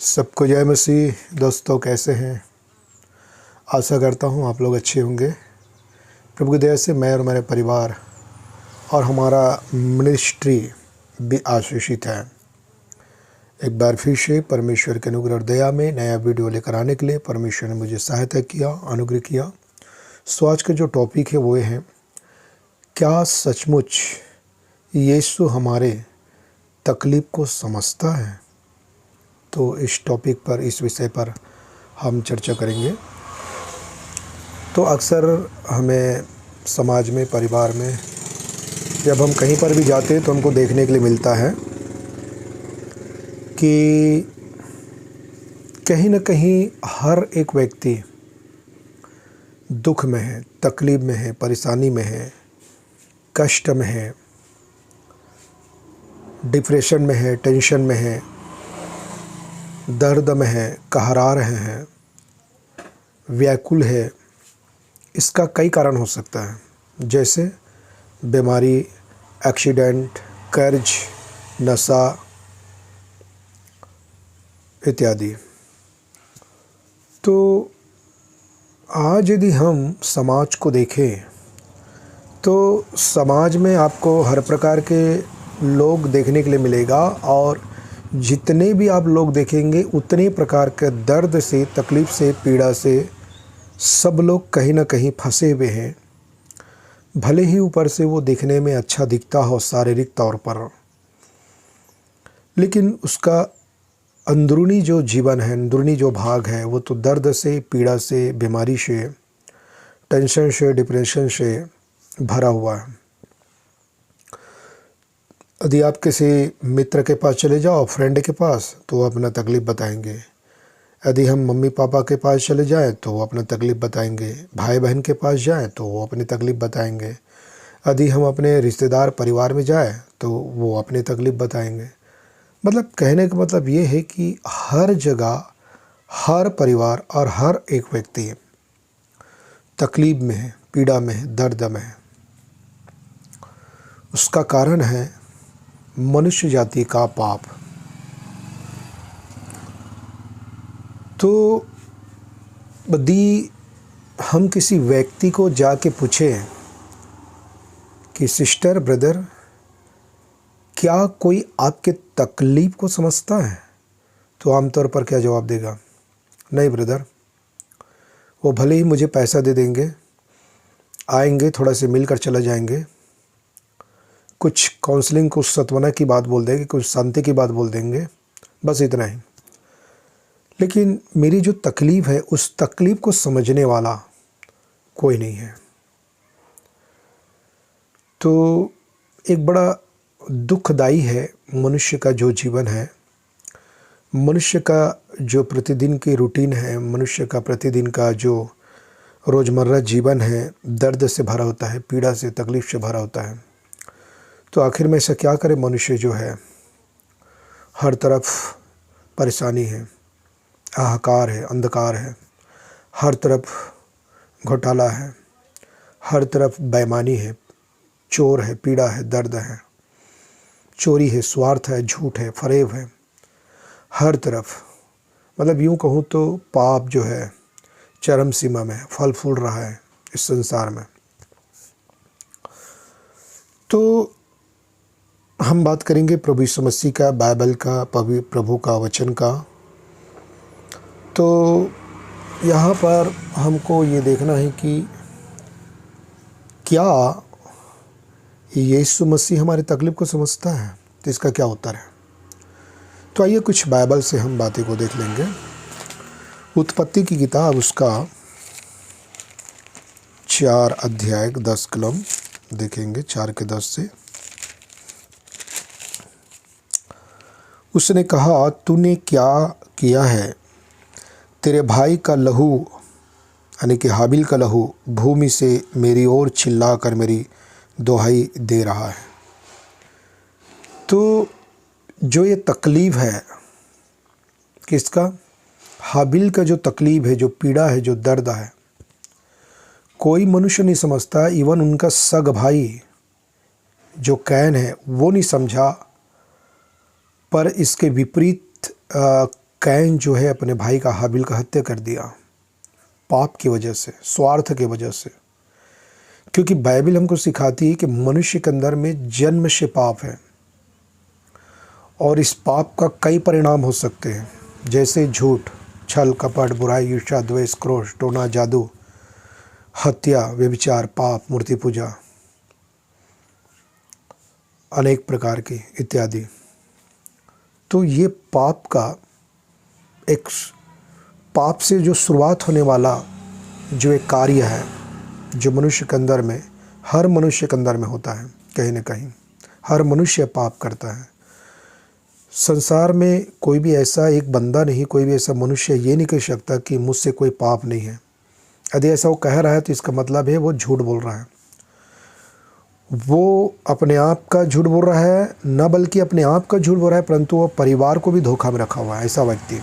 सबको जय मसीह। दोस्तों कैसे हैं? आशा करता हूँ आप लोग अच्छे होंगे। प्रभु की दया से मैं और मेरे परिवार और हमारा मिनिस्ट्री भी आशीषित है। एक बार फिर से परमेश्वर के अनुग्रह और दया में नया वीडियो लेकर आने के लिए परमेश्वर ने मुझे सहायता किया, अनुग्रह किया। सो आज का जो टॉपिक है वो है, क्या सचमुच यीशु हमारे तकलीफ़ को समझता है? तो इस टॉपिक पर, इस विषय पर हम चर्चा करेंगे। तो अक्सर हमें समाज में, परिवार में, जब हम कहीं पर भी जाते हैं तो हमको देखने के लिए मिलता है कि कहीं न कहीं हर एक व्यक्ति दुख में है, तकलीफ़ में है, परेशानी में है, कष्ट में है, डिप्रेशन में है, टेंशन में है, दर्द में है, कहरा रहे हैं, व्याकुल है। इसका कई कारण हो सकता है, जैसे बीमारी, एक्सीडेंट, कर्ज, नशा इत्यादि। तो आज यदि हम समाज को देखें तो समाज में आपको हर प्रकार के लोग देखने के लिए मिलेगा, और जितने भी आप लोग देखेंगे उतने प्रकार के दर्द से, तकलीफ़ से, पीड़ा से सब लोग कहीं ना कहीं फंसे हुए हैं। भले ही ऊपर से वो दिखने में अच्छा दिखता हो शारीरिक तौर पर, लेकिन उसका अंदरूनी जो जीवन है, अंदरूनी जो भाग है, वो तो दर्द से, पीड़ा से, बीमारी से, टेंशन से, डिप्रेशन से भरा हुआ है। यदि आप किसी मित्र के पास चले जाओ, फ्रेंड के पास, तो वो अपना तकलीफ़ बताएंगे। यदि हम मम्मी पापा के पास चले जाएं तो वो अपना तकलीफ़ बताएंगे। भाई बहन के पास जाएं तो वो अपनी तकलीफ़ बताएंगे। यदि हम अपने रिश्तेदार परिवार में जाएं तो वो अपनी तकलीफ़ बताएंगे। मतलब कहने का मतलब ये है कि हर जगह, हर परिवार और हर एक व्यक्ति तकलीफ़ में है, पीड़ा में है, दर्द में है। उसका कारण है मनुष्य जाति का पाप। तो यदि हम किसी व्यक्ति को जाके पूछें कि सिस्टर, ब्रदर, क्या कोई आपके तकलीफ़ को समझता है, तो आमतौर पर क्या जवाब देगा? नहीं ब्रदर। वो भले ही मुझे पैसा दे देंगे, आएंगे, थोड़ा से मिलकर चला जाएंगे, कुछ काउंसलिंग, कुछ सांत्वना की बात बोल देंगे, कुछ शांति की बात बोल देंगे, बस इतना ही। लेकिन मेरी जो तकलीफ़ है, उस तकलीफ़ को समझने वाला कोई नहीं है। तो एक बड़ा दुखदाई है मनुष्य का जो जीवन है, मनुष्य का जो प्रतिदिन की रूटीन है, मनुष्य का प्रतिदिन का जो रोज़मर्रा जीवन है, दर्द से भरा होता है, पीड़ा से, तकलीफ़ से भरा होता है। तो आखिर में ऐसा क्या करे? मनुष्य जो है, हर तरफ परेशानी है, हाहाकार है, अंधकार है, हर तरफ घोटाला है, हर तरफ बेईमानी है, चोर है, पीड़ा है, दर्द है, चोरी है, स्वार्थ है, झूठ है, फरेब है, हर तरफ। मतलब यूँ कहूँ तो पाप जो है चरम सीमा में फल फूल रहा है इस संसार में। तो हम बात करेंगे प्रभु यीशु मसीह का, बाइबल का, प्रभु का वचन का। तो यहाँ पर हमको ये देखना है कि क्या यीशु मसीह हमारी तकलीफ़ को समझता है? तो इसका क्या उत्तर है? तो आइए कुछ बाइबल से हम बातें को देख लेंगे। उत्पत्ति की किताब, उसका 4 अध्याय 10 कलम देखेंगे, 4 के 10 से। उसने कहा, तूने क्या किया है? तेरे भाई का लहू, यानी कि हाबिल का लहू, भूमि से मेरी ओर चिल्ला कर मेरी दुहाई दे रहा है। तो जो ये तकलीफ़ है, किसका? हाबिल का जो तकलीफ़ है, जो पीड़ा है, जो दर्द है, कोई मनुष्य नहीं समझता। इवन उनका सग भाई जो कैन है वो नहीं समझा। पर इसके विपरीत कैन जो है अपने भाई का हाबिल का हत्या कर दिया, पाप की वजह से, स्वार्थ की वजह से। क्योंकि बाइबल हमको सिखाती है कि मनुष्य के अंदर में जन्म से पाप है और इस पाप का कई परिणाम हो सकते हैं, जैसे झूठ, छल, कपट, बुराई, ईर्ष्या, द्वेष, क्रोध, टोना, जादू, हत्या, व्यभिचार, पाप, मूर्ति पूजा, अनेक प्रकार की इत्यादि। तो ये पाप का एक, पाप से जो शुरुआत होने वाला जो एक कार्य है, जो मनुष्य के अंदर में, हर मनुष्य के अंदर में होता है, कहीं न कहीं हर मनुष्य पाप करता है। संसार में कोई भी ऐसा एक बंदा नहीं, कोई भी ऐसा मनुष्य ये नहीं कह सकता कि मुझसे कोई पाप नहीं है। यदि ऐसा वो कह रहा है तो इसका मतलब है वो झूठ बोल रहा है। वो अपने आप का झूठ बोल रहा है, न बल्कि अपने आप का झूठ बोल रहा है, परंतु वो परिवार को भी धोखा में रखा हुआ है, ऐसा व्यक्ति।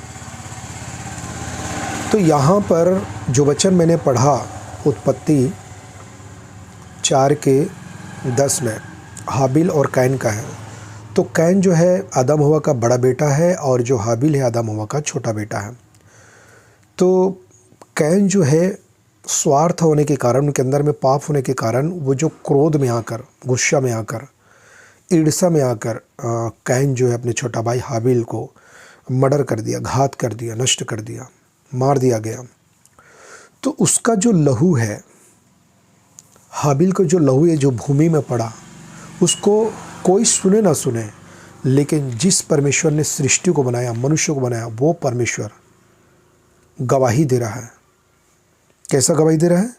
तो यहाँ पर जो वचन मैंने पढ़ा उत्पत्ति 4:10 में, हाबिल और कैन का है। तो कैन जो है आदम हवा का बड़ा बेटा है और जो हाबिल है आदम हवा का छोटा बेटा है। तो कैन जो है स्वार्थ होने के कारण, उनके अंदर में पाप होने के कारण, वो जो क्रोध में आकर, गुस्सा में आकर, ईर्ष्या में आकर कैन जो है अपने छोटा भाई हाबिल को मर्डर कर दिया, घात कर दिया, नष्ट कर दिया, मार दिया गया। तो उसका जो लहू है, हाबिल का जो लहू है जो भूमि में पड़ा, उसको कोई सुने ना सुने, लेकिन जिस परमेश्वर ने सृष्टि को बनाया, मनुष्य को बनाया, वो परमेश्वर गवाही दे रहा है। कैसा गवाही दे रहा है?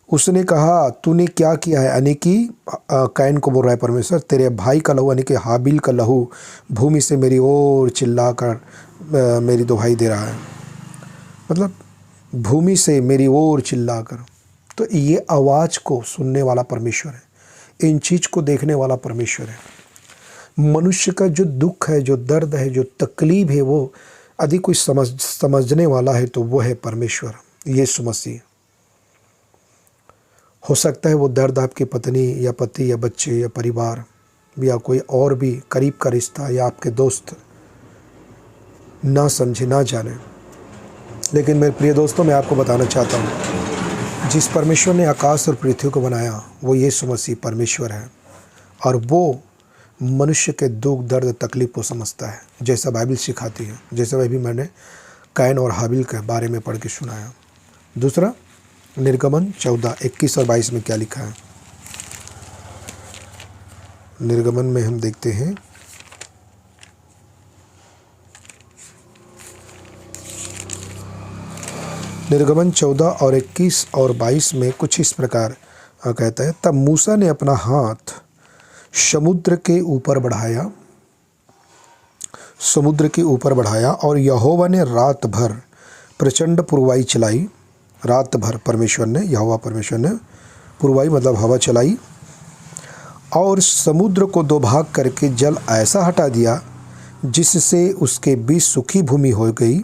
उसने कहा तूने क्या किया है, यानी कि कैन को बोल रहा है परमेश्वर, तेरे भाई का लहू यानी कि हाबिल का लहू भूमि से मेरी ओर चिल्लाकर मेरी दुहाई दे रहा है। मतलब भूमि से मेरी ओर चिल्लाकर। तो ये आवाज़ को सुनने वाला परमेश्वर है, इन चीज़ को देखने वाला परमेश्वर है। मनुष्य का जो दुख है, जो दर्द है, जो तकलीफ है, वो यदि कोई समझने वाला है तो वो है परमेश्वर, यीशु मसीह। हो सकता है वो दर्द आपकी पत्नी या पति या बच्चे या परिवार या कोई और भी करीब का रिश्ता या आपके दोस्त ना समझे, ना जाने, लेकिन मेरे प्रिय दोस्तों, मैं आपको बताना चाहता हूँ, जिस परमेश्वर ने आकाश और पृथ्वी को बनाया वो यीशु मसीह परमेश्वर है, और वो मनुष्य के दुख, दर्द, तकलीफ को समझता है, जैसा बाइबल सिखाती है, जैसा वह भी मैंने कैन और हाबिल के बारे में पढ़ के सुनाया। दूसरा, निर्गमन 14:21 और 22 में क्या लिखा है? निर्गमन में हम देखते हैं, निर्गमन 14:21 और 22 में कुछ इस प्रकार कहता है, तब मूसा ने अपना हाथ समुद्र के ऊपर बढ़ाया और यहोवा ने रात भर प्रचंड पुरवाई चलाई। रात भर यहोवा परमेश्वर ने पुरवाई मतलब हवा चलाई और समुद्र को दो भाग करके जल ऐसा हटा दिया जिससे उसके बीच सूखी भूमि हो गई।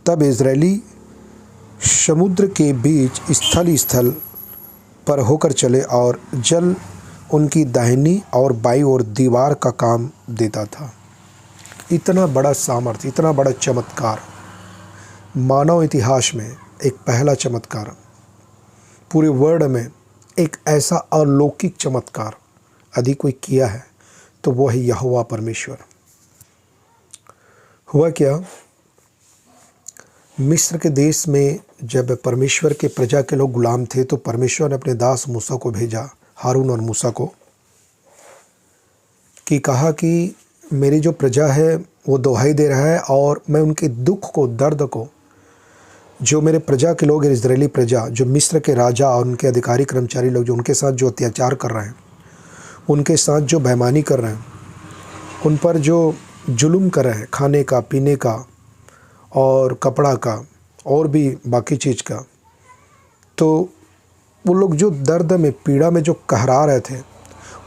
तब इज़राइली समुद्र के बीच स्थल पर होकर चले और जल उनकी दाहिनी और बाईं ओर दीवार का काम देता था। इतना बड़ा सामर्थ्य, इतना बड़ा चमत्कार, मानव इतिहास में एक पहला चमत्कार, पूरे वर्ल्ड में एक ऐसा अलौकिक चमत्कार यदि कोई किया है तो वो है यहोवा परमेश्वर। हुआ क्या, मिस्र के देश में जब परमेश्वर के प्रजा के लोग गुलाम थे तो परमेश्वर ने अपने दास मूसा को भेजा, हारून और मूसा को, कि कहा कि मेरी जो प्रजा है वो दुहाई दे रहा है और मैं उनके दुख को, दर्द को, जो मेरे प्रजा के लोग हैं, इजरायली प्रजा, जो मिस्र के राजा और उनके अधिकारी कर्मचारी लोग जो उनके साथ जो अत्याचार कर रहे हैं, उनके साथ जो बेईमानी कर रहे हैं, उन पर जो जुल्म कर रहे हैं, खाने का, पीने का और कपड़ा का और भी बाकी चीज़ का, तो वो लोग जो दर्द में, पीड़ा में जो कहरा रहे थे,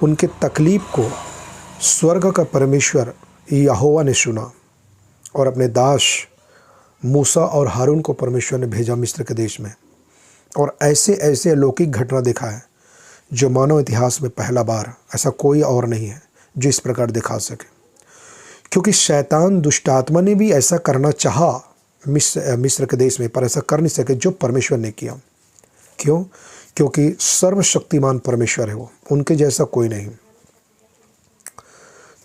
उनके तकलीफ़ को स्वर्ग का परमेश्वर यहोवा ने सुना और अपने दास मूसा और हारून को परमेश्वर ने भेजा मिस्र के देश में। और ऐसे ऐसे अलौकिक घटना देखा है जो मानव इतिहास में पहला बार, ऐसा कोई और नहीं है जो इस प्रकार दिखा सके। क्योंकि शैतान दुष्ट आत्मा ने भी ऐसा करना चाहा मिस्र के देश में, पर ऐसा कर नहीं सके जो परमेश्वर ने किया। क्यों? क्योंकि सर्वशक्तिमान परमेश्वर है वो, उनके जैसा कोई नहीं।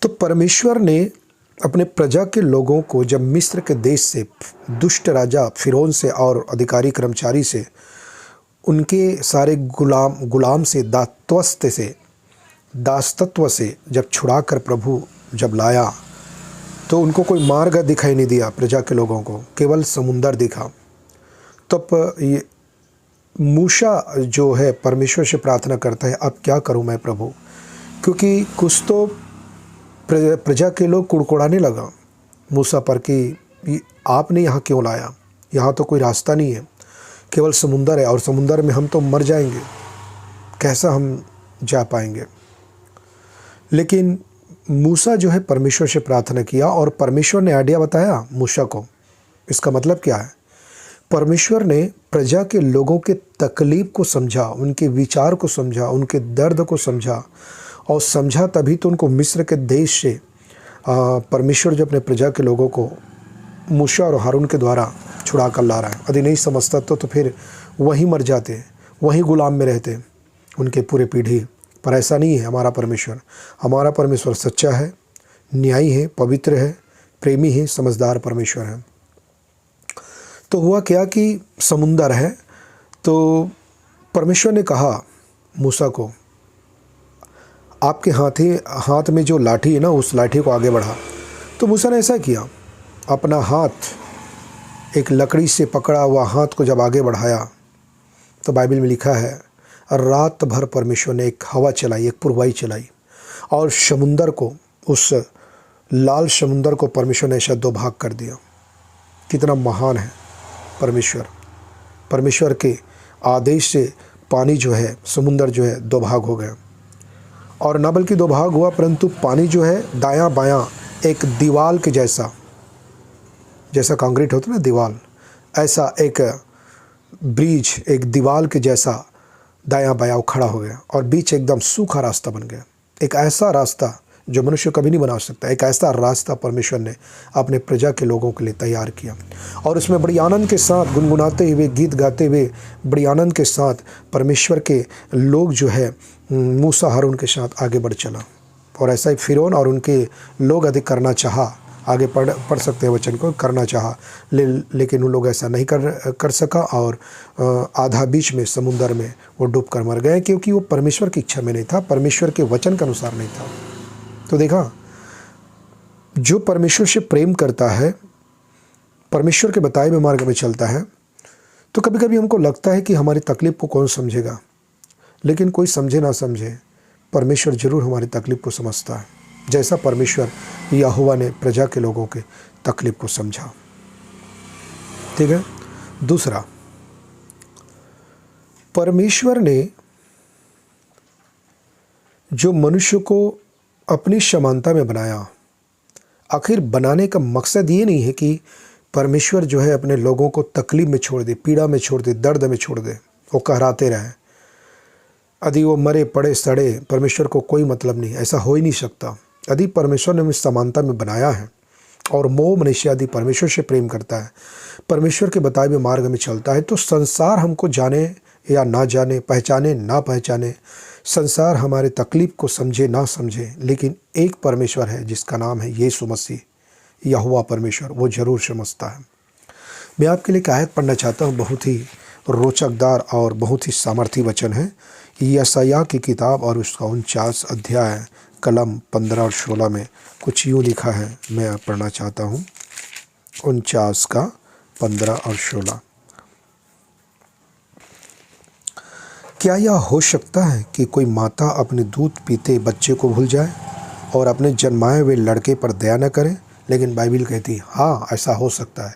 तो परमेश्वर ने अपने प्रजा के लोगों को जब मिस्र के देश से, दुष्ट राजा फिरौन से और अधिकारी कर्मचारी से, उनके सारे गुलाम से, दासत्व से जब छुड़ाकर प्रभु जब लाया, तो उनको कोई मार्ग दिखाई नहीं दिया प्रजा के लोगों को, केवल समुंदर दिखा। तब ये मूसा जो है परमेश्वर से प्रार्थना करता है, अब क्या करूं मैं प्रभु, क्योंकि कुछ तो प्रजा के लोग कुड़कुड़ाने लगा मूसा पर कि आपने यहाँ क्यों लाया, यहाँ तो कोई रास्ता नहीं है, केवल समुंदर है और समुंदर में हम तो मर जाएंगे, कैसा हम जा पाएंगे। लेकिन मूसा जो है परमेश्वर से प्रार्थना किया और परमेश्वर ने आइडिया बताया मूसा को। इसका मतलब क्या है? परमेश्वर ने प्रजा के लोगों के तकलीफ को समझा, उनके विचार को समझा, उनके दर्द को समझा, और समझा तभी तो उनको मिस्र के देश से परमेश्वर जो अपने प्रजा के लोगों को मूसा और हारून के द्वारा छुड़ा कर ला रहा है। यदि नहीं समझता तो फिर वहीं मर जाते, वहीं गुलाम में रहते उनके पूरे पीढ़ी। पर ऐसा नहीं है हमारा परमेश्वर। हमारा परमेश्वर सच्चा है, न्यायी है, पवित्र है, प्रेमी है, समझदार परमेश्वर है। तो हुआ क्या कि समुंदर है, तो परमेश्वर ने कहा मूसा को, आपके हाथ में जो लाठी है ना, उस लाठी को आगे बढ़ा। तो मूसा ने ऐसा किया, अपना हाथ एक लकड़ी से पकड़ा हुआ हाथ को जब आगे बढ़ाया, तो बाइबल में लिखा है रात भर परमेश्वर ने एक हवा चलाई, एक पुरवाई चलाई, और समुंदर को, उस लाल समुंदर को परमेश्वर ने ऐसा दो भाग कर दिया। कितना महान है परमेश्वर। परमेश्वर के आदेश से पानी जो है, समुंदर जो है, दो भाग हो गया। और न बल्कि दो भाग हुआ, परंतु पानी जो है दायां बायां एक दीवाल के जैसा कंक्रीट होता है ना दीवाल, ऐसा एक ब्रिज, एक दीवाल के जैसा दायां बायां खड़ा हो गया, और बीच एकदम सूखा रास्ता बन गया। एक ऐसा रास्ता जो मनुष्य कभी नहीं बना सकता, एक ऐसा रास्ता परमेश्वर ने अपने प्रजा के लोगों के लिए तैयार किया। और उसमें बड़ी आनंद के साथ गुनगुनाते हुए, गीत गाते हुए, बड़ी आनंद के साथ परमेश्वर के लोग जो है मूसा हारून के साथ आगे बढ़ चला। और ऐसा ही फिरौन और उनके लोग अधिक करना चाहा, आगे पढ़ सकते हैं वचन को, करना चाहा, लेकिन उन लोग ऐसा नहीं कर सका, और आधा बीच में समुंदर में वो डूब कर मर गए, क्योंकि वो परमेश्वर की इच्छा में नहीं था, परमेश्वर के वचन के अनुसार नहीं था। तो देखा, जो परमेश्वर से प्रेम करता है, परमेश्वर के बताए हुए मार्ग में चलता है, तो कभी कभी हमको लगता है कि हमारी तकलीफ़ को कौन समझेगा, लेकिन कोई समझे ना समझे, परमेश्वर जरूर हमारी तकलीफ़ को समझता है, जैसा परमेश्वर यहोवा ने प्रजा के लोगों के तकलीफ़ को समझा। ठीक है। दूसरा, परमेश्वर ने जो मनुष्य को अपनी समानता में बनाया, आखिर बनाने का मकसद ये नहीं है कि परमेश्वर जो है अपने लोगों को तकलीफ में छोड़ दे, पीड़ा में छोड़ दे, दर्द में छोड़ दे, वो कहराते रहे। यदि वो मरे पड़े सड़े, परमेश्वर को कोई मतलब नहीं, ऐसा हो ही नहीं सकता। यदि परमेश्वर ने हमें समानता में बनाया है, और मोह मनुष्य यदि परमेश्वर से प्रेम करता है, परमेश्वर के बताए हुए मार्ग में चलता है, तो संसार हमको जाने या ना जाने, पहचाने ना पहचाने, संसार हमारे तकलीफ़ को समझे ना समझे, लेकिन एक परमेश्वर है जिसका नाम है यीशु मसीह, यहोवा परमेश्वर, वो ज़रूर समझता है। मैं आपके लिए एक आयत पढ़ना चाहता हूँ, बहुत ही रोचकदार और बहुत ही सामर्थी वचन है। यशायाह की किताब और उसका 49 अध्याय कलम 15 और 16 में कुछ यूँ लिखा है, मैं पढ़ना चाहता हूँ। 49 का 15 और 16। क्या यह हो सकता है कि कोई माता अपने दूध पीते बच्चे को भूल जाए और अपने जन्माए हुए लड़के पर दया न करे? लेकिन बाइबल कहती है हाँ, ऐसा हो सकता है,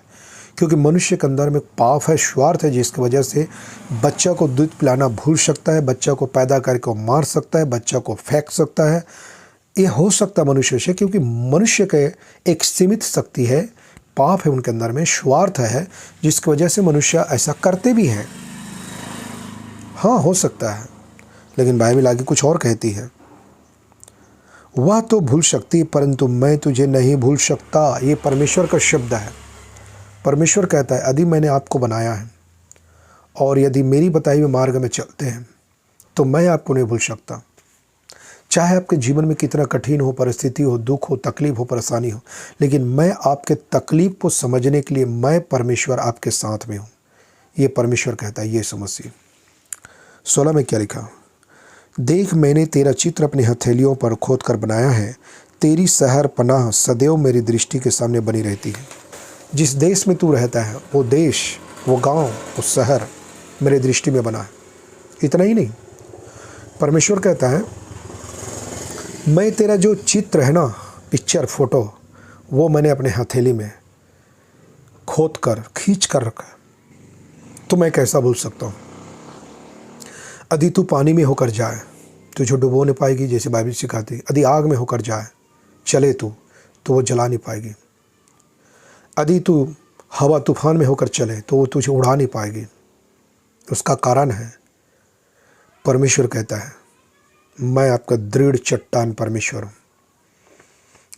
क्योंकि मनुष्य के अंदर में पाप है, स्वार्थ है, जिसकी वजह से बच्चा को दूध पिलाना भूल सकता है, बच्चा को पैदा करके मार सकता है, बच्चा को फेंक सकता है। ये हो सकता है मनुष्य से, क्योंकि मनुष्य के एक सीमित शक्ति है, पाप है उनके अंदर में, स्वार्थ है, जिसकी वजह से मनुष्य ऐसा करते भी हैं। हाँ, हो सकता है, लेकिन बाइबल आगे कुछ और कहती है। वह तो भूल सकती परंतु मैं तुझे नहीं भूल सकता। ये परमेश्वर का शब्द है। परमेश्वर कहता है यदि मैंने आपको बनाया है और यदि मेरी बताई हुए मार्ग में चलते हैं तो मैं आपको नहीं भूल सकता। चाहे आपके जीवन में कितना कठिन हो, परिस्थिति हो, दुख हो, तकलीफ हो, परेशानी हो, लेकिन मैं आपके तकलीफ को समझने के लिए मैं परमेश्वर आपके साथ में हूँ। ये परमेश्वर कहता है यीशु मसीह। 16 में क्या लिखा? देख मैंने तेरा चित्र अपनी हथेलियों पर खोद कर बनाया है, तेरी शहर पनाह सदैव मेरी दृष्टि के सामने बनी रहती है। जिस देश में तू रहता है वो देश, वो गांव, वो शहर मेरे दृष्टि में बना है। इतना ही नहीं, परमेश्वर कहता है मैं तेरा जो चित्र है ना, पिक्चर, फोटो, वो मैंने अपने हथेली में खोद कर खींच कर रखा है। तो मैं कैसा भूल सकता हूँ? यदि तू पानी में होकर जाए तुझे डुबो नहीं पाएगी, जैसे बाइबल सिखाती है। यदि आग में होकर जाए चले तू तो वो जला नहीं पाएगी। यदि तू हवा तूफान में होकर चले तो वो तुझे उड़ा नहीं पाएगी। उसका कारण है परमेश्वर कहता है मैं आपका दृढ़ चट्टान परमेश्वर हूँ।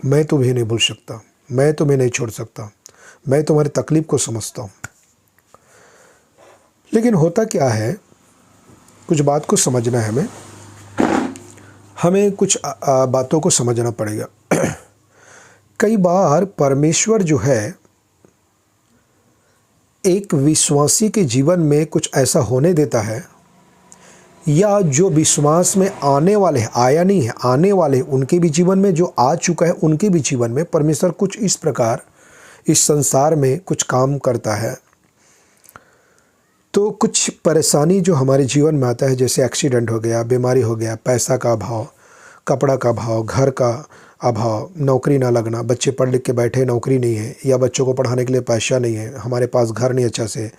मैं तुम्हें नहीं भूल सकता, मैं तुम्हें नहीं छोड़ सकता, मैं तुम्हारी तकलीफ को समझता हूँ। लेकिन होता क्या है, कुछ बात को समझना है, हमें कुछ बातों को समझना पड़ेगा। कई बार परमेश्वर जो है एक विश्वासी के जीवन में कुछ ऐसा होने देता है, या जो विश्वास में आने वाले हैं, आया नहीं है, आने वाले उनके भी जीवन में, जो आ चुका है उनके भी जीवन में परमेश्वर कुछ इस प्रकार इस संसार में कुछ काम करता है। तो कुछ परेशानी जो हमारे जीवन में आता है, जैसे एक्सीडेंट हो गया, बीमारी हो गया, पैसा का अभाव, कपड़ा का अभाव, घर का अभाव, नौकरी ना लगना, बच्चे पढ़ लिख के बैठे नौकरी नहीं है, या बच्चों को पढ़ाने के लिए पैसा नहीं है, हमारे पास घर नहीं अच्छा से,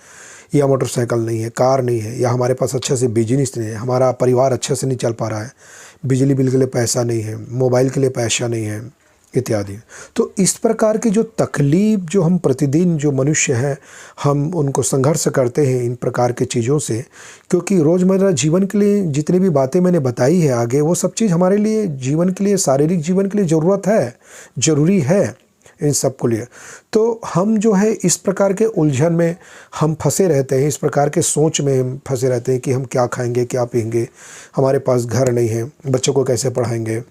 या मोटरसाइकिल नहीं है, कार नहीं है, या हमारे पास अच्छा से बिजनेस नहीं है, हमारा परिवार अच्छे से नहीं चल पा रहा है, बिजली बिल के लिए पैसा नहीं है, मोबाइल के लिए पैसा नहीं है, इत्यादि। तो इस प्रकार की जो तकलीफ जो हम प्रतिदिन जो मनुष्य हैं हम उनको संघर्ष करते हैं इन प्रकार की चीज़ों से, क्योंकि रोज़मर्रा जीवन के लिए जितनी भी बातें मैंने बताई है आगे, वो सब चीज़ हमारे लिए जीवन के लिए, शारीरिक जीवन के लिए ज़रूरत है, ज़रूरी है इन सब को लिए। तो हम जो है इस प्रकार के उलझन में हम फंसे रहते हैं, इस प्रकार के सोच में हम फंसे रहते हैं कि हम क्या खाएंगे, क्या पिएंगे, हमारे पास घर नहीं है, बच्चों को कैसे पढ़ाएंगे।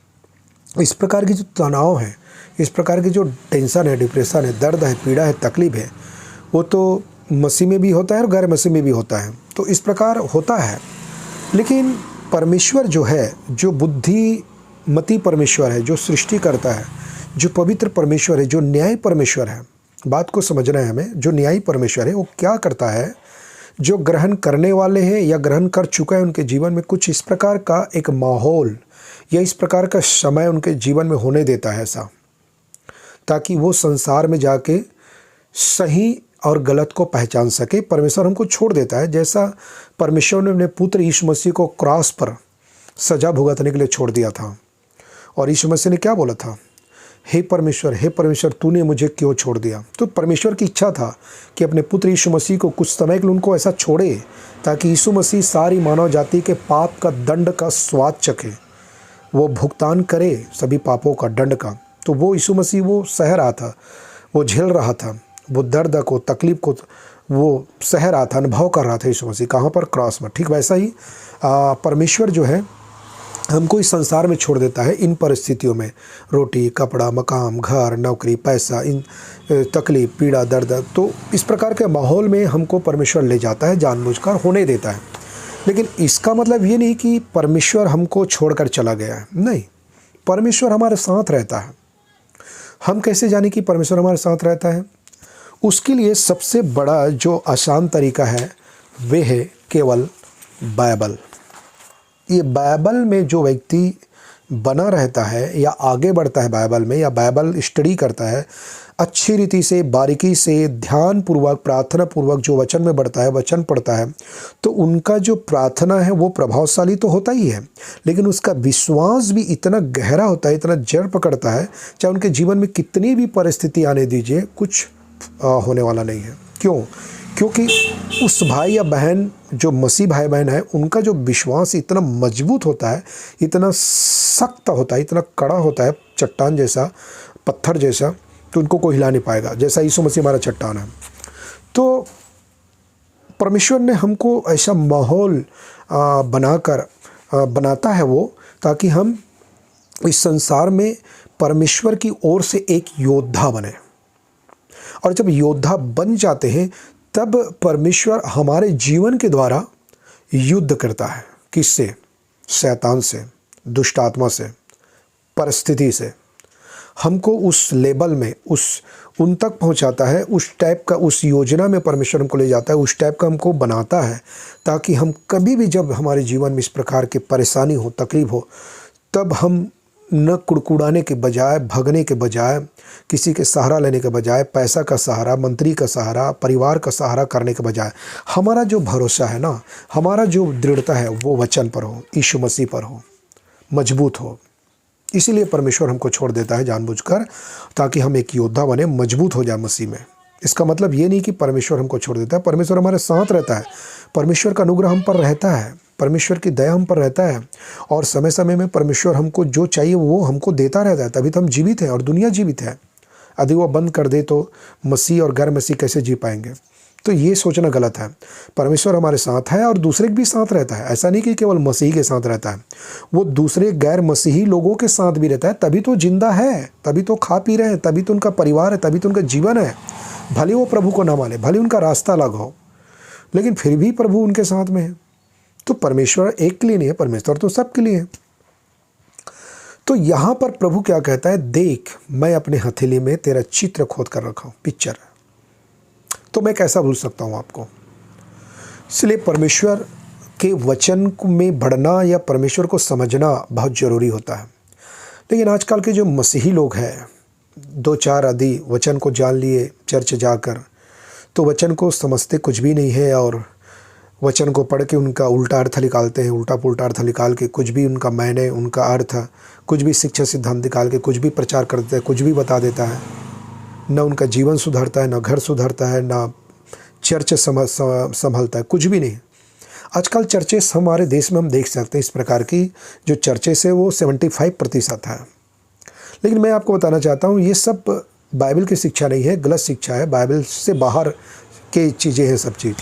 इस प्रकार की जो तनाव है, इस प्रकार की जो टेंशन है, डिप्रेशन है, दर्द है, पीड़ा है, तकलीफ है, वो तो मसीह में भी होता है और गैर मसीह में भी होता है। तो इस प्रकार होता है। लेकिन परमेश्वर जो है, जो बुद्धिमती परमेश्वर है, जो सृष्टि करता है, जो पवित्र परमेश्वर है, जो न्याय परमेश्वर है, बात को समझना है हमें। जो न्यायी परमेश्वर है वो क्या करता है, जो ग्रहण करने वाले हैं या ग्रहण कर चुका है उनके जीवन में कुछ इस प्रकार का एक माहौल या इस प्रकार का समय उनके जीवन में होने देता है ऐसा, ताकि वो संसार में जाके सही और गलत को पहचान सके। परमेश्वर हमको छोड़ देता है, जैसा परमेश्वर ने अपने पुत्र यीशु मसीह को क्रॉस पर सज़ा भुगतने के लिए छोड़ दिया था। और यीशु मसीह ने क्या बोला था? हे परमेश्वर, तूने मुझे क्यों छोड़ दिया? तो परमेश्वर की इच्छा था कि अपने पुत्र यीशु मसीह को कुछ समय के लिए उनको ऐसा छोड़े, ताकि यीशु मसीह सारी मानव जाति के पाप का दंड का स्वाद चखे, वो भुगतान करे सभी पापों का, दंड का। तो वो यीशु मसीह वो सह रहा था, वो झेल रहा था, वो दर्द को, तकलीफ को वो सह रहा था, अनुभव कर रहा था यीशु मसीह। कहाँ पर? क्रॉस में। ठीक वैसा ही परमेश्वर जो है हमको इस संसार में छोड़ देता है इन परिस्थितियों में, रोटी, कपड़ा, मकान, घर, नौकरी, पैसा, इन तकलीफ, पीड़ा, दर्द। तो इस प्रकार के माहौल में हमको परमेश्वर ले जाता है, जानबूझकर होने देता है। लेकिन इसका मतलब ये नहीं कि परमेश्वर हमको छोड़कर चला गया है, नहीं, परमेश्वर हमारे साथ रहता है। हम कैसे जाने कि परमेश्वर हमारे साथ रहता है? उसके लिए सबसे बड़ा जो आसान तरीका है वे है केवल बाइबल। ये बाइबल में जो व्यक्ति बना रहता है या आगे बढ़ता है बाइबल में, या बाइबल स्टडी करता है अच्छी रीति से, बारीकी से, ध्यानपूर्वक, प्रार्थना पूर्वक जो वचन में बढ़ता है, वचन पढ़ता है, तो उनका जो प्रार्थना है वो प्रभावशाली तो होता ही है, लेकिन उसका विश्वास भी इतना गहरा होता है, इतना जड़ पकड़ता है, चाहे उनके जीवन में कितनी भी परिस्थिति आने दीजिए, कुछ होने वाला नहीं है। क्यों? क्योंकि उस भाई या बहन जो मसीह भाई बहन है, उनका जो विश्वास इतना मजबूत होता है, इतना सख्त होता है, इतना कड़ा होता है, चट्टान जैसा, पत्थर जैसा, कि उनको कोई हिला नहीं पाएगा, जैसा यीशु मसीह हमारा चट्टान है। तो परमेश्वर ने हमको ऐसा माहौल बनाता है वो, ताकि हम इस संसार में परमेश्वर की ओर से एक योद्धा बने। और जब योद्धा बन जाते हैं, तब परमेश्वर हमारे जीवन के द्वारा युद्ध करता है। किससे? शैतान से, दुष्ट आत्मा से, परिस्थिति से। हमको उस लेवल में, उन तक पहुंचाता है, उस टाइप का, उस योजना में परमेश्वर हमको ले जाता है, उस टाइप का हमको बनाता है, ताकि हम कभी भी जब हमारे जीवन में इस प्रकार की परेशानी हो, तकलीफ हो, तब हम न कुड़कुड़ाने के बजाय, भगने के बजाय, किसी के सहारा लेने के बजाय, पैसा का सहारा, मंत्री का सहारा, परिवार का सहारा करने के बजाय, हमारा जो भरोसा है ना, हमारा जो दृढ़ता है, वो वचन पर हो, यीशु मसीह पर हो, मजबूत हो। इसीलिए परमेश्वर हमको छोड़ देता है जानबूझकर, ताकि हम एक योद्धा बने, मजबूत हो जाए मसीह में। इसका मतलब ये नहीं कि परमेश्वर हमको छोड़ देता है, परमेश्वर हमारे साथ रहता है, परमेश्वर का अनुग्रह हम पर रहता है, परमेश्वर की दया हम पर रहता है, और समय समय में परमेश्वर हमको जो चाहिए वो हमको देता रहता है, तभी तो हम जीवित हैं और दुनिया जीवित है। यदि वो बंद कर दे तो मसीह और गैर मसीह कैसे जी पाएंगे? तो ये सोचना गलत है। परमेश्वर हमारे साथ है और दूसरे के भी साथ रहता है। ऐसा नहीं कि केवल मसीह के साथ रहता है, वो दूसरे गैर मसीही लोगों के साथ भी रहता है, तभी तो जिंदा है, तभी तो खा पी रहे हैं, तभी तो उनका परिवार है, तभी तो उनका जीवन है। भले वो प्रभु को ना माने, भले उनका रास्ता अलग हो, लेकिन फिर भी प्रभु उनके साथ में है। तो परमेश्वर एक के लिए नहीं है, परमेश्वर तो सबके लिए है। तो यहाँ पर प्रभु क्या कहता है? देख, मैं अपने हथेली में तेरा चित्र खोद कर रखा हूँ, पिक्चर। तो मैं कैसा भूल सकता हूँ आपको? इसलिए परमेश्वर के वचन में बढ़ना या परमेश्वर को समझना बहुत ज़रूरी होता है। लेकिन आजकल के जो मसीही लोग हैं, 2-4 आदि वचन को जान लिए चर्च जाकर, तो वचन को समझते कुछ भी नहीं है, और वचन को पढ़ के उनका उल्टा अर्थ निकालते हैं, उल्टा पुल्टा अर्थ निकाल के कुछ भी उनका मायने, उनका अर्थ, कुछ भी शिक्षा सिद्धांत निकाल के कुछ भी प्रचार करते हैं, कुछ भी बता देता है। न उनका जीवन सुधरता है, न घर सुधरता है, न चर्च संभलता है, कुछ भी नहीं। आजकल चर्चेस हमारे देश में हम देख सकते हैं, इस प्रकार की जो चर्चेस है वो 75% है। लेकिन मैं आपको बताना चाहता हूँ, ये सब बाइबल की शिक्षा नहीं है, गलत शिक्षा है, बाइबल से बाहर के चीज़ें हैं सब चीज़।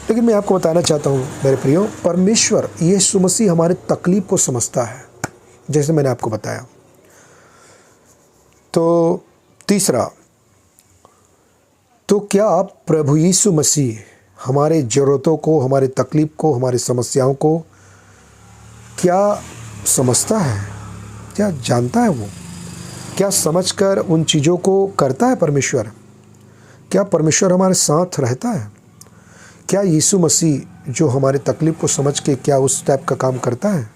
लेकिन मैं आपको बताना चाहता हूँ मेरे प्रियो, परमेश्वर यीशु मसीह हमारे तकलीफ को समझता है, जैसे मैंने आपको बताया। तो तीसरा, तो क्या प्रभु यीशु मसीह हमारे ज़रूरतों को, हमारे तकलीफ को, हमारी समस्याओं को क्या समझता है? क्या जानता है? वो क्या समझकर उन चीज़ों को करता है परमेश्वर? क्या परमेश्वर हमारे साथ रहता है? क्या यीशु मसीह जो हमारे तकलीफ को समझ के क्या उस टाइप का काम करता है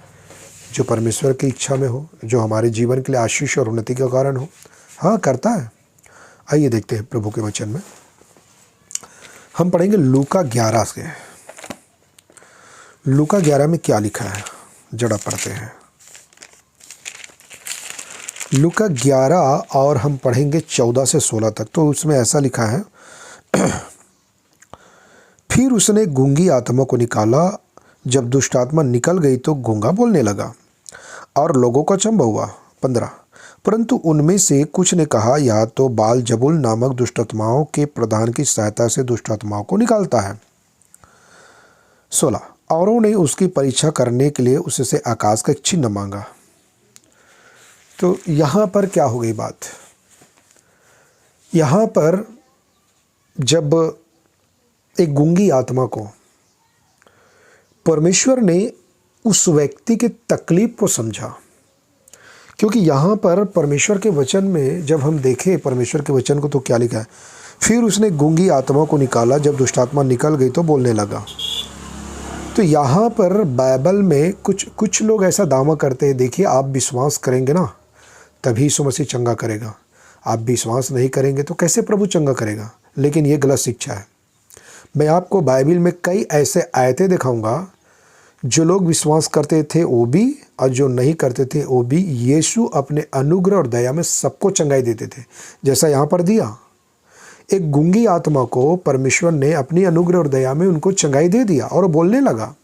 जो परमेश्वर की इच्छा में हो, जो हमारे जीवन के लिए आशीष और उन्नति का कारण हो? हाँ, करता है। आइए देखते हैं प्रभु के वचन में। हम पढ़ेंगे लूका 11 से। लूका 11 में क्या लिखा है, जरा पढ़ते हैं। लूका 11 और हम पढ़ेंगे 14 से 16 तक। तो उसमें ऐसा लिखा है, फिर उसने गूंगी आत्मा को निकाला। जब दुष्ट आत्मा निकल गई तो गूंगा बोलने लगा और लोगों को अचंभा हुआ। 15, परंतु उनमें से कुछ ने कहा, यह तो बाल जबुल नामक दुष्ट आत्माओं के प्रधान की सहायता से दुष्ट आत्माओं को निकालता है। 16, औरों ने उसकी परीक्षा करने के लिए उससे आकाश का एक चिन्ह मांगा। तो यहाँ पर क्या हो गई बात? यहाँ पर जब एक गूंगी आत्मा को परमेश्वर ने उस व्यक्ति के तकलीफ को समझा, क्योंकि यहाँ पर परमेश्वर के वचन में जब हम देखें परमेश्वर के वचन को, तो क्या लिखा है? फिर उसने गूंगी आत्मा को निकाला, जब दुष्ट आत्मा निकल गई तो बोलने लगा। तो यहाँ पर बाइबल में कुछ लोग ऐसा दावा करते हैं, देखिए आप विश्वास करेंगे ना तभी यीशु मसीह चंगा करेगा, आप विश्वास नहीं करेंगे तो कैसे प्रभु चंगा करेगा? लेकिन ये गलत शिक्षा है। मैं आपको बाइबल में कई ऐसे आयतें दिखाऊंगा, जो लोग विश्वास करते थे वो भी और जो नहीं करते थे वो भी, यीशु अपने अनुग्रह और दया में सबको चंगाई देते थे। जैसा यहाँ पर दिया, एक गूंगी आत्मा को परमेश्वर ने अपनी अनुग्रह और दया में उनको चंगाई दे दिया और वो बोलने लगा।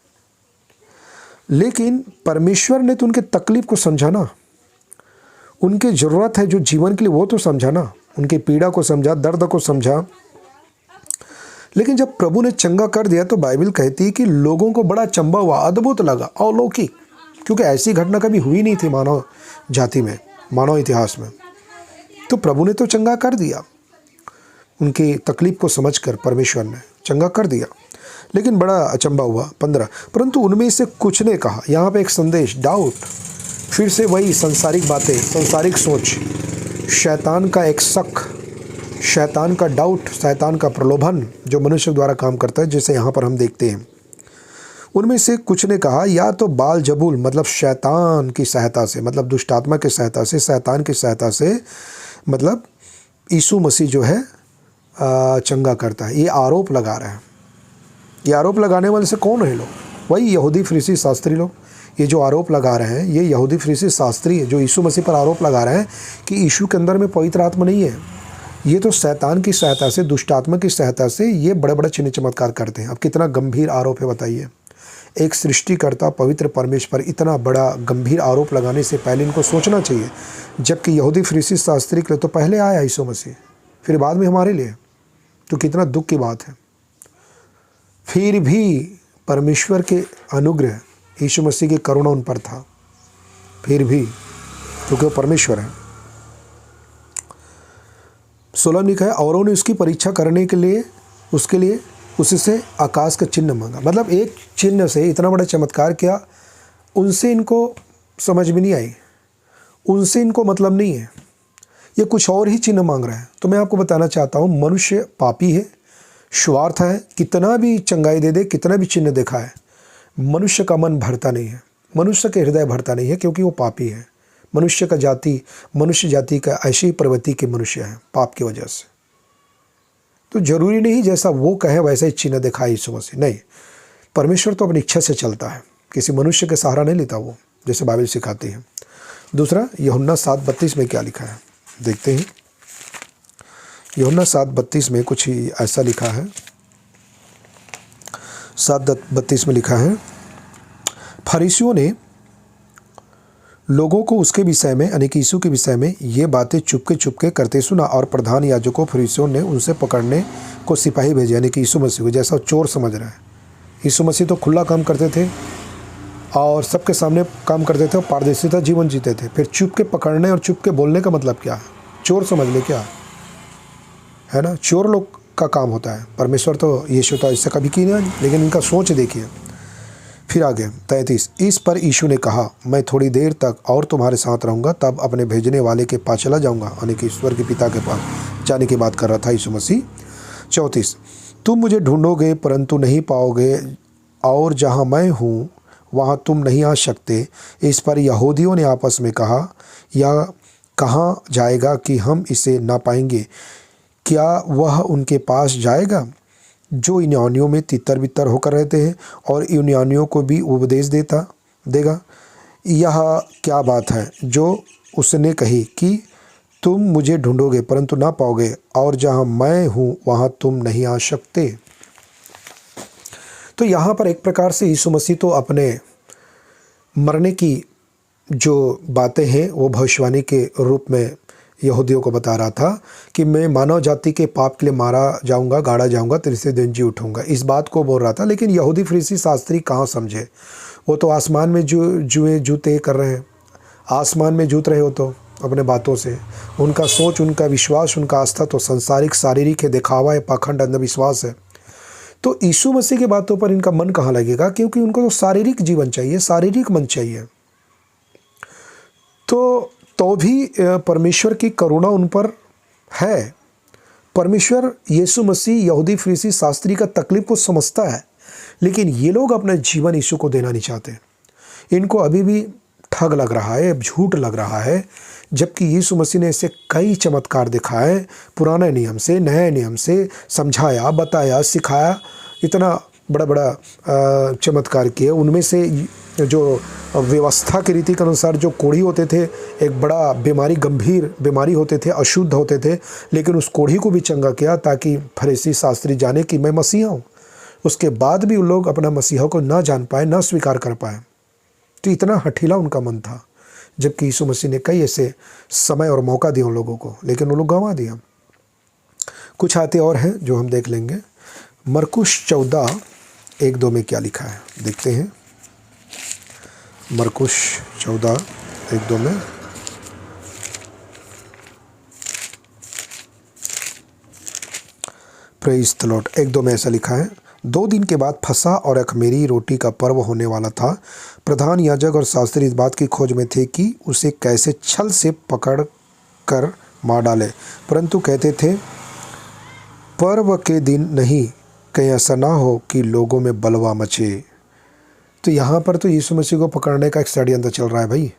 लेकिन परमेश्वर ने तो उनके तकलीफ को समझा ना, उनकी ज़रूरत है जो जीवन के लिए वो तो समझा ना, उनकी पीड़ा को समझा, दर्द को समझा। लेकिन जब प्रभु ने चंगा कर दिया तो बाइबल कहती है कि लोगों को बड़ा अचंभा हुआ, अद्भुत लगा, अलौकिक, क्योंकि ऐसी घटना कभी हुई नहीं थी मानव जाति में, मानव इतिहास में। तो प्रभु ने तो चंगा कर दिया, उनकी तकलीफ को समझकर परमेश्वर ने चंगा कर दिया। लेकिन बड़ा अचंभा हुआ। 15, परंतु उनमें से कुछ ने कहा, यहाँ पे एक संदेश, डाउट, फिर से वही संसारिक बातें, संसारिक सोच, शैतान का एक शक, शैतान का डाउट, शैतान का प्रलोभन जो मनुष्य द्वारा काम करता है, जैसे यहाँ पर हम देखते हैं। उनमें से कुछ ने कहा, या तो बाल जबूल मतलब शैतान की सहायता से, मतलब दुष्ट आत्मा की सहायता से, शैतान की सहायता से, मतलब यीशु मसीह जो है चंगा करता है। ये आरोप लगा रहे हैं। ये आरोप लगाने वाले से कौन है लोग? वही यहूदी फरीसी शास्त्री लोग। ये जो आरोप लगा रहे हैं, ये यहूदी फरीसी शास्त्री है जो यीशु मसीह पर आरोप लगा रहे हैं कि यीशु के अंदर में पवित्र आत्मा नहीं है। ये तो शैतान की सहायता से, दुष्ट आत्मा की सहायता से ये बड़े बड़े चिन्ह चमत्कार करते हैं। अब कितना गंभीर आरोप है बताइए। एक सृष्टिकर्ता पवित्र परमेश्वर पर इतना बड़ा गंभीर आरोप लगाने से पहले इनको सोचना चाहिए। जबकि यहूदी फरीसी शास्त्री के लिए तो पहले आया यीशु मसीह, फिर बाद में हमारे लिए। तो कितना दुख की बात है। फिर भी परमेश्वर के अनुग्रह, यीशु मसीह की करुणा उन पर था, फिर भी, क्योंकि वो परमेश्वर है। 16 लिखा है, औरों ने उसकी परीक्षा करने के लिए उसके लिए उससे आकाश का चिन्ह मांगा। मतलब एक चिन्ह से इतना बड़ा चमत्कार किया, उनसे इनको समझ में नहीं आई, उनसे इनको मतलब नहीं है, ये कुछ और ही चिन्ह मांग रहा है। तो मैं आपको बताना चाहता हूँ, मनुष्य पापी है, स्वार्थ है, कितना भी चंगाई दे दे, कितना भी चिन्ह दिखाए, मनुष्य का मन भरता नहीं है, मनुष्य के हृदय भरता नहीं है, क्योंकि वो पापी है। मनुष्य जाति का ऐसी प्रवृत्ति के मनुष्य है पाप की वजह से। तो जरूरी नहीं जैसा वो कहे वैसा ही चिन्ह दिखाए यीशु मसीह, नहीं। परमेश्वर तो अपनी इच्छा से चलता है, किसी मनुष्य के सहारा नहीं लेता वो, जैसे बाइबल सिखाती है। दूसरा, यूहन्ना 7:32 में क्या लिखा है देखते हैं। यूहन्ना 7:32 में कुछ ही ऐसा लिखा है। 7:32 में लिखा है, फरीसियों ने लोगों को उसके विषय में, यानी कि यीशु के विषय में ये बातें चुपके करते सुना, और प्रधान याजकों फरीसियों ने उनसे पकड़ने को सिपाही भेजे, यानी कि यीशु मसीह को, जैसा चोर समझ रहा है। यीशु मसीह तो खुला काम करते थे और सबके सामने काम करते थे और पारदर्शिता जीवन जीते थे। फिर चुप के पकड़ने और चुप के बोलने का मतलब क्या है? चोर समझ ले क्या है ना, चोर लोग का काम होता है। परमेश्वर तो यीशु तो ऐसा कभी की नहीं, लेकिन इनका सोच देखिए। फिर आगे 33, इस पर यीशु ने कहा, मैं थोड़ी देर तक और तुम्हारे साथ रहूँगा, तब अपने भेजने वाले के पास चला जाऊँगा, यानी कि ईश्वर के पिता के पास जाने की बात कर रहा था यीशु मसीह। 34, तुम मुझे ढूंढोगे परंतु नहीं पाओगे, और जहाँ मैं हूँ वहाँ तुम नहीं आ सकते। इस पर यहूदियों ने आपस में कहा, यह कहाँ जाएगा कि हम इसे ना पाएंगे? क्या वह उनके पास जाएगा जो यूनानियों में तितर बितर होकर रहते हैं, और यूनानियों को भी उपदेश देगा? यह क्या बात है जो उसने कही कि तुम मुझे ढूंढोगे परंतु ना पाओगे, और जहाँ मैं हूँ वहाँ तुम नहीं आ सकते। तो यहाँ पर एक प्रकार से यीशु मसीह तो अपने मरने की जो बातें हैं वो भविष्यवाणी के रूप में यहूदियों को बता रहा था कि मैं मानव जाति के पाप के लिए मारा जाऊंगा, गाड़ा जाऊंगा, तीसरे दिन जी उठूंगा, इस बात को बोल रहा था। लेकिन यहूदी फरीसी शास्त्री कहाँ समझे, वो तो आसमान में जूते कर रहे हैं, आसमान में जूत रहे हो तो अपने बातों से। उनका सोच, उनका विश्वास, उनका आस्था तो संसारिक, शारीरिक है, दिखावा है, पाखंड, अंधविश्वास है। तो यीशु मसीह की बातों पर इनका मन कहाँ लगेगा, क्योंकि उनको तो शारीरिक जीवन चाहिए, शारीरिक मन चाहिए। तो भी परमेश्वर की करुणा उन पर है। परमेश्वर यीशु मसीह यहूदी फरीसी शास्त्री का तकलीफ को समझता है, लेकिन ये लोग अपना जीवन यीशु को देना नहीं चाहते। इनको अभी भी ठग लग रहा है, झूठ लग रहा है, जबकि यीशु मसीह ने ऐसे कई चमत्कार दिखाए, पुराने नियम से, नए नियम से समझाया, बताया, सिखाया, इतना बड़ा बड़ा चमत्कार किए। उनमें से जो व्यवस्था की रीति के अनुसार जो कोढ़ी होते थे, एक बड़ा बीमारी, गंभीर बीमारी होते थे, अशुद्ध होते थे, लेकिन उस कोढ़ी को भी चंगा किया ताकि फरीसी शास्त्री जाने कि मैं मसीहा हूँ। उसके बाद भी उन लोग अपना मसीहा को ना जान पाए, ना स्वीकार कर पाए। तो इतना हठीला उनका मन था, जबकि यीशु मसीह ने कई ऐसे समय और मौका दिया उन लोगों को, लेकिन वो लोग गंवा दिया। कुछ आते और हैं जो हम देख लेंगे। मरकुस 14:1-2 में क्या लिखा है देखते हैं। मरकुस 14:1-2 में प्रेज़ द लॉर्ड। 1-2 में ऐसा लिखा है, 2 दिन के बाद फसह और अख़मीरी रोटी का पर्व होने वाला था। प्रधान याजक और शास्त्री इस बात की खोज में थे कि उसे कैसे छल से पकड़ कर मार डाले, परंतु कहते थे पर्व के दिन नहीं, कहीं ऐसा ना हो कि लोगों में बलवा मचे। तो यहाँ पर तो यीशु मसीह को पकड़ने का एक षड्यंत्र चल रहा है भाई,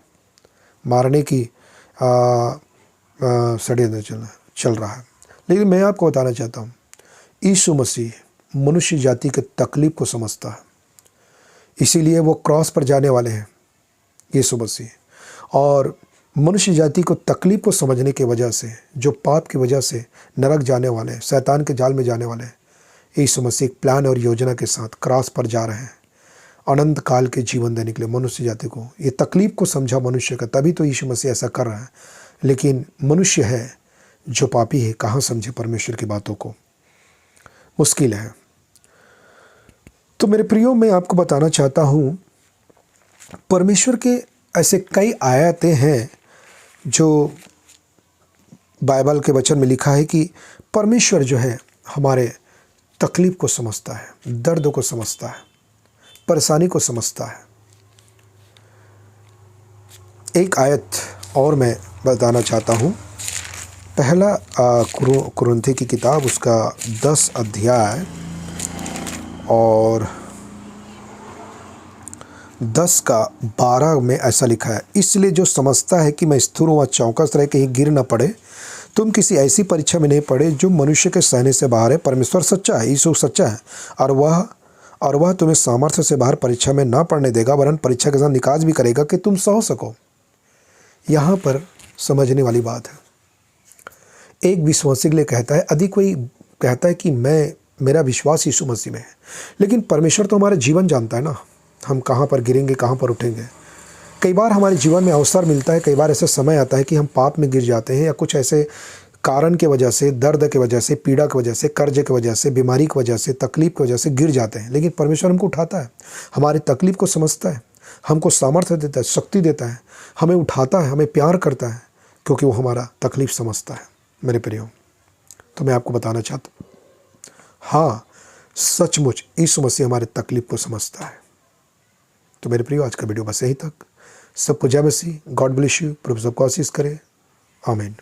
मारने की षड्यंत्र चल रहा है। लेकिन मैं आपको बताना चाहता हूँ, यीशु मसीह मनुष्य जाति के तकलीफ को समझता है, इसीलिए वो क्रॉस पर जाने वाले हैं यीशु मसीह। और मनुष्य जाति को तकलीफ को समझने की वजह से, जो पाप की वजह से नरक जाने वाले, शैतान के जाल में जाने वाले, यीशु मसीह एक प्लान और योजना के साथ क्रॉस पर जा रहे हैं अनंत काल के जीवन देने के लिए मनुष्य जाति को। ये तकलीफ को समझा मनुष्य का, तभी तो यीशु मसीह ऐसा कर रहा है। लेकिन मनुष्य है जो पापी है, कहाँ समझे परमेश्वर की बातों को, मुश्किल है। तो मेरे प्रियो, मैं आपको बताना चाहता हूँ, परमेश्वर के ऐसे कई आयतें हैं जो बाइबल के वचन में लिखा है कि परमेश्वर जो है हमारे तकलीफ को समझता है, दर्द को समझता है, परेशानी को समझता है। एक आयत और मैं बताना चाहता हूँ। पहला कुरिन्थी की किताब, उसका 10 अध्याय और 10:12 में ऐसा लिखा है, इसलिए जो समझता है कि मैं स्थिर हूँ व चौकस रहे कहीं गिर न पड़े। तुम किसी ऐसी परीक्षा में नहीं पड़े जो मनुष्य के सहने से बाहर है। परमेश्वर सच्चा है, यीशु सच्चा है, और वह तुम्हें सामर्थ्य से बाहर परीक्षा में ना पड़ने देगा, वरन परीक्षा के साथ निकाज भी करेगा कि तुम सह सको। यहाँ पर समझने वाली बात है। एक विश्वासी के लिए कहता है, यदि कोई कहता है कि मेरा विश्वास यीशु मसीह में है, लेकिन परमेश्वर तो हमारा जीवन जानता है ना, हम कहाँ पर गिरेंगे, कहाँ पर उठेंगे। कई बार हमारे जीवन में अवसर मिलता है, कई बार ऐसा समय आता है कि हम पाप में गिर जाते हैं, या कुछ ऐसे कारण के वजह से, दर्द के वजह से, पीड़ा की वजह से, कर्ज की वजह से, बीमारी की वजह से, तकलीफ की वजह से गिर जाते हैं। लेकिन परमेश्वर हमको उठाता है, हमारी तकलीफ को समझता है, हमको सामर्थ्य देता है, शक्ति देता है, हमें उठाता है, हमें प्यार करता है, क्योंकि वो हमारा तकलीफ समझता है। मेरे प्रियो, तो मैं आपको बताना चाहता हूँ, हाँ, सचमुच यीशु मसीह हमारे तकलीफ को समझता है। तो मेरे प्रियो, आज का वीडियो बस यहीं तक। सबको जय मसीह, गॉड ब्लेस यू, प्रभु सबको आशीष करे, आमीन।